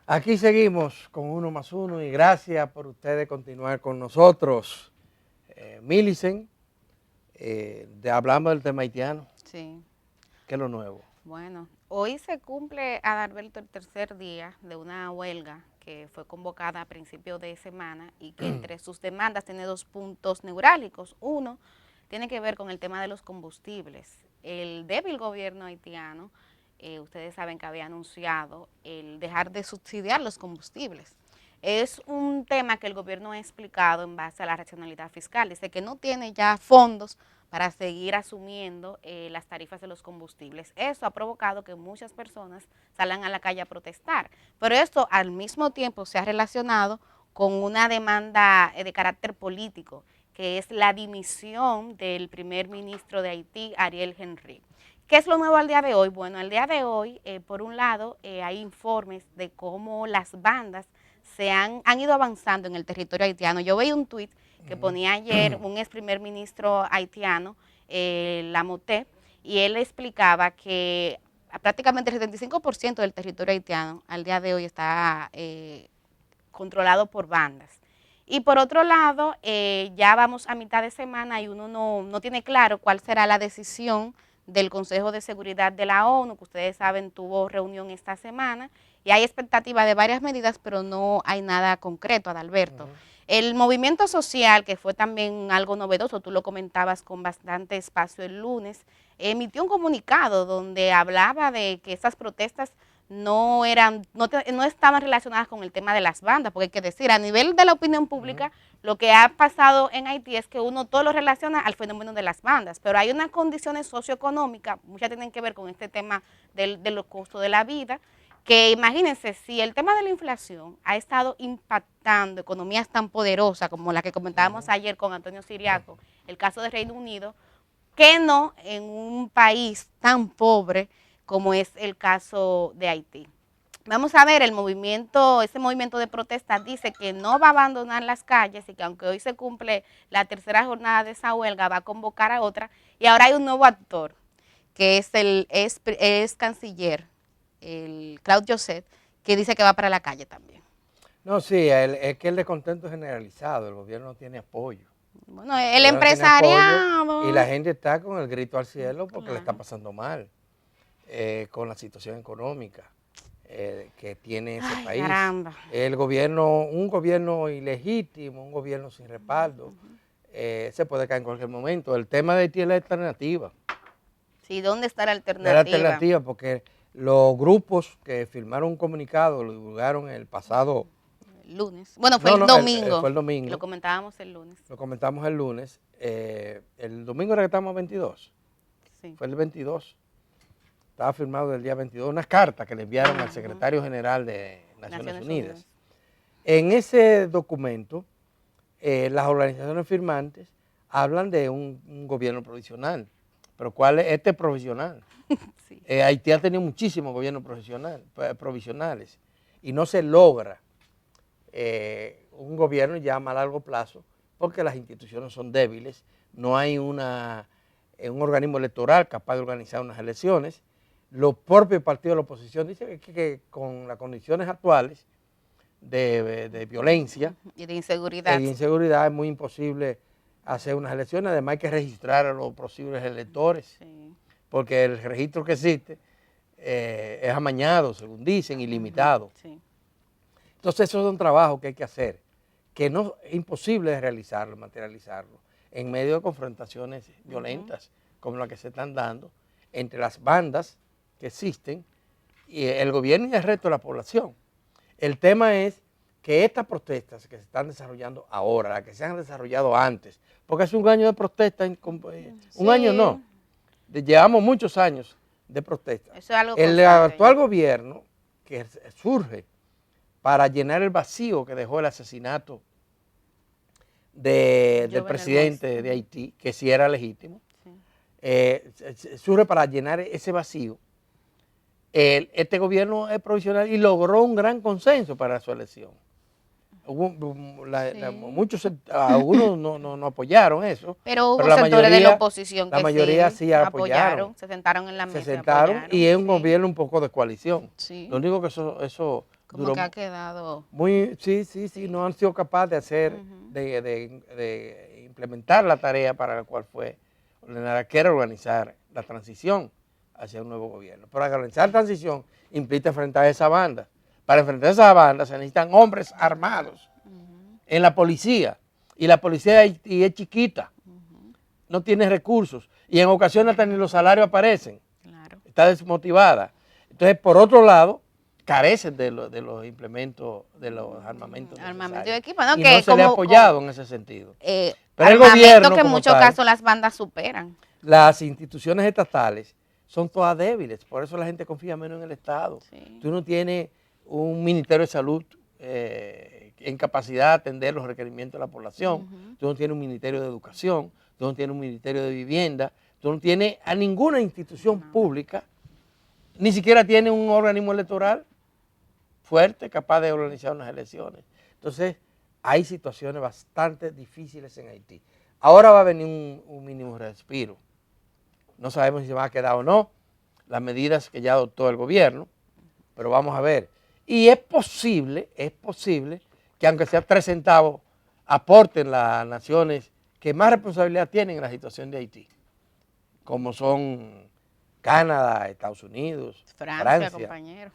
Aquí seguimos con Uno más Uno y gracias por ustedes continuar con nosotros. Millicent, hablamos del tema haitiano, Sí, ¿qué es lo nuevo? bueno, hoy se cumple, Adalberto, el tercer día de una huelga que fue convocada a principios de semana y que entre sus demandas tiene dos puntos neurálgicos. Uno tiene que ver con el tema de los combustibles. El débil gobierno haitiano, ustedes saben que había anunciado el dejar de subsidiar los combustibles. Es un tema que el gobierno ha explicado en base a la racionalidad fiscal. Dice que no tiene ya fondos para seguir asumiendo las tarifas de los combustibles. Eso ha provocado que muchas personas salgan a la calle a protestar. Pero esto al mismo tiempo se ha relacionado con una demanda de carácter político, que es la dimisión del primer ministro de Haití, Ariel Henry. ¿Qué es lo nuevo al día de hoy? Bueno, al día de hoy, por un lado, hay informes de cómo las bandas han ido avanzando en el territorio haitiano. Yo veía un tuit que ponía ayer un ex primer ministro haitiano, Lamotte, y él explicaba que prácticamente el 75% del territorio haitiano al día de hoy está controlado por bandas. Y por otro lado, ya vamos a mitad de semana y uno no tiene claro cuál será la decisión del Consejo de Seguridad de la ONU, que ustedes saben tuvo reunión esta semana, y hay expectativa de varias medidas, pero no hay nada concreto, Adalberto. El movimiento social, que fue también algo novedoso, tú lo comentabas con bastante espacio el lunes, emitió un comunicado donde hablaba de que estas protestas no estaban relacionadas con el tema de las bandas, porque hay que decir, a nivel de la opinión pública, lo que ha pasado en Haití es que uno todo lo relaciona al fenómeno de las bandas, pero hay unas condiciones socioeconómicas, muchas tienen que ver con este tema de los costos de la vida, que imagínense, si el tema de la inflación ha estado impactando economías tan poderosas como la que comentábamos ayer con Antonio Siriaco, el caso de Reino Unido, que no en un país tan pobre como es el caso de Haití. Vamos a ver, ese movimiento de protesta dice que no va a abandonar las calles y que aunque hoy se cumple la tercera jornada de esa huelga, va a convocar a otra. Y ahora hay un nuevo actor, que es el ex canciller, el Claude Joseph, que dice que va para la calle también. No, sí, es que el descontento es generalizado, el gobierno no tiene apoyo. Bueno, El el gobierno no tiene apoyo y empresariado. la gente está con el grito al cielo porque le está Claro. pasando mal con la situación económica que tiene ese Ay, país. caramba. El gobierno, un gobierno ilegítimo, un gobierno sin respaldo, se puede caer en cualquier momento. El tema de Haití es la alternativa. Sí, ¿dónde está la De la alternativa? alternativa, porque los grupos que firmaron un comunicado lo divulgaron el pasado, El lunes. Bueno, fue no, el no, domingo, fue el que lo domingo, comentábamos el lunes. lo comentamos el lunes, el domingo era que estamos 22, Sí. fue el 22, estaba firmado el día 22, unas cartas que le enviaron al secretario general de Naciones Unidas. En ese documento, las organizaciones firmantes hablan de un gobierno provisional, pero ¿cuál es este provisional? Sí. Haití ha tenido muchísimos gobiernos provisionales y no se logra un gobierno ya a largo plazo porque las instituciones son débiles, no hay un organismo electoral capaz de organizar unas elecciones. Los propios partidos de la oposición dicen que con las condiciones actuales de violencia Y de y inseguridad. de inseguridad es muy imposible hacer unas elecciones, además hay que registrar a los posibles electores. Sí. Porque el registro que existe es amañado, según dicen, ilimitado. Sí. Entonces, eso es un trabajo que hay que hacer, que no es imposible de realizarlo, materializarlo, en medio de confrontaciones violentas, como las que se están dando entre las bandas que existen y el gobierno y el resto de la población. El tema es que estas protestas que se están desarrollando ahora, las que se han desarrollado antes, porque es un año de protesta, un año no, llevamos muchos años de protesta. Eso es algo El constante actual ya. gobierno que surge para llenar el vacío que dejó el asesinato del Jovenel presidente Moïse. de Haití, que sí era legítimo, Sí. surge para llenar ese vacío. Este gobierno es provisional y logró un gran consenso para su elección. Algunos no apoyaron eso, Pero hubo pero sectores de la oposición la que mayoría sí sí apoyaron. se sentaron en la Se mesa y sentaron apoyaron. y es un Sí. gobierno un poco de coalición. Sí. Lo único que eso Como duró que ha quedado... sí, no han sido capaces de hacer, de implementar la tarea para la cual fue ordenada, que era organizar la transición hacia un nuevo gobierno. Pero organizar la transición implica enfrentar a esa banda. Para enfrentar a esa banda se necesitan hombres armados en la policía, y la policía de Haití es chiquita, no tiene recursos, y en ocasiones hasta ni los salarios aparecen, Claro. está desmotivada. Entonces, por otro lado, carecen de los implementos, de los armamentos Armamento y necesarios. equipo, ¿no? Y Que no se le ha como, apoyado en ese sentido. Pero el armamento gobierno, que en como muchos tal, casos las bandas superan. las instituciones estatales son todas débiles, por eso la gente confía menos en el Estado. Sí. Tú no tienes un Ministerio de Salud en capacidad de atender los requerimientos de la población, tú no tienes un Ministerio de Educación, tú no tienes un Ministerio de Vivienda, tú no tienes a ninguna institución pública, ni siquiera tienes un organismo electoral fuerte capaz de organizar unas elecciones. Entonces, hay situaciones bastante difíciles en Haití. Ahora va a venir un mínimo respiro. No sabemos si se va a quedar o no las medidas que ya adoptó el gobierno, pero vamos a ver. Y es posible que aunque sea 3 centavos, aporten las naciones que más responsabilidad tienen en la situación de Haití, como son Canadá, Estados Unidos, Francia, compañero.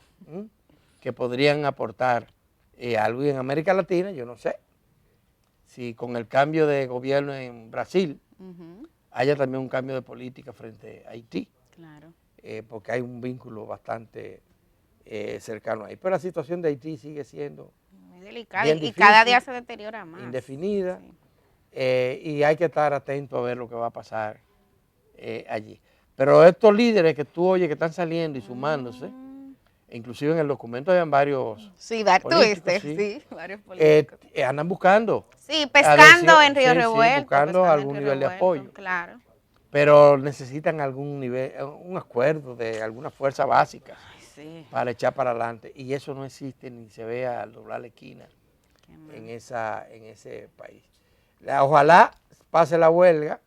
que podrían aportar algo. Y en América Latina, yo no sé, si con el cambio de gobierno en Brasil, haya también un cambio de política frente a Haití, Claro. porque hay un vínculo bastante cercano ahí. Pero la situación de Haití sigue siendo Muy delicada bien y difícil, cada día se deteriora más. indefinida, Sí. y hay que estar atento a ver lo que va a pasar allí. Pero estos líderes que tú oyes que están saliendo y sumándose, inclusive en el documento habían varios Sí, políticos, sí, varios políticos. andan buscando. Sí, pescando en Río Sí, Revuelto. buscando pescando en algún Río nivel de Revuelto, apoyo. Claro. Pero necesitan algún nivel, un acuerdo de alguna fuerza básica Sí. para echar para adelante. Y eso no existe ni se ve al doblar la esquina en ese país. Ojalá pase la huelga,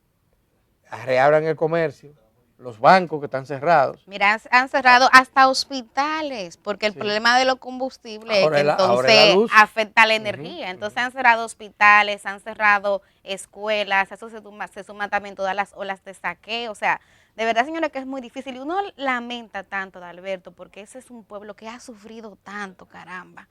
reabran el comercio, los bancos que están cerrados. Mira, han cerrado hasta hospitales, porque el Sí. problema de los combustibles es Ahora que es la entonces luz. afecta la energía. Entonces han cerrado hospitales, han cerrado escuelas, eso se suma también todas las olas de saqueo. O sea, de verdad, señora, que es muy difícil. Y uno lamenta tanto, Adalberto, porque ese es un pueblo que ha sufrido tanto, caramba.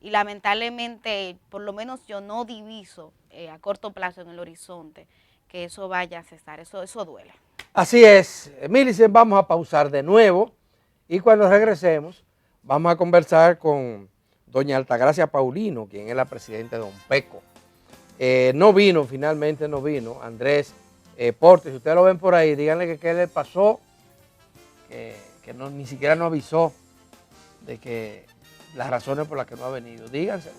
Y lamentablemente, por lo menos yo no diviso a corto plazo en el horizonte que eso vaya a cesar. Eso duele. Así es, Milicen, vamos a pausar de nuevo y cuando regresemos vamos a conversar con doña Altagracia Paulino, quien es la presidenta de ONPECO. Finalmente no vino, Andrés Portes. Si ustedes lo ven por ahí, díganle que qué le pasó, que no, ni siquiera nos avisó de que las razones por las que no ha venido, díganselo.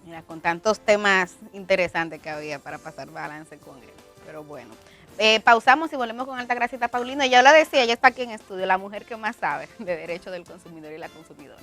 Mira, con tantos temas interesantes que había para pasar balance con él, pero bueno. Pausamos y volvemos con Altagracia Paulino. Ya lo decía, ella está aquí en estudio, la mujer que más sabe de derecho del consumidor y la consumidora.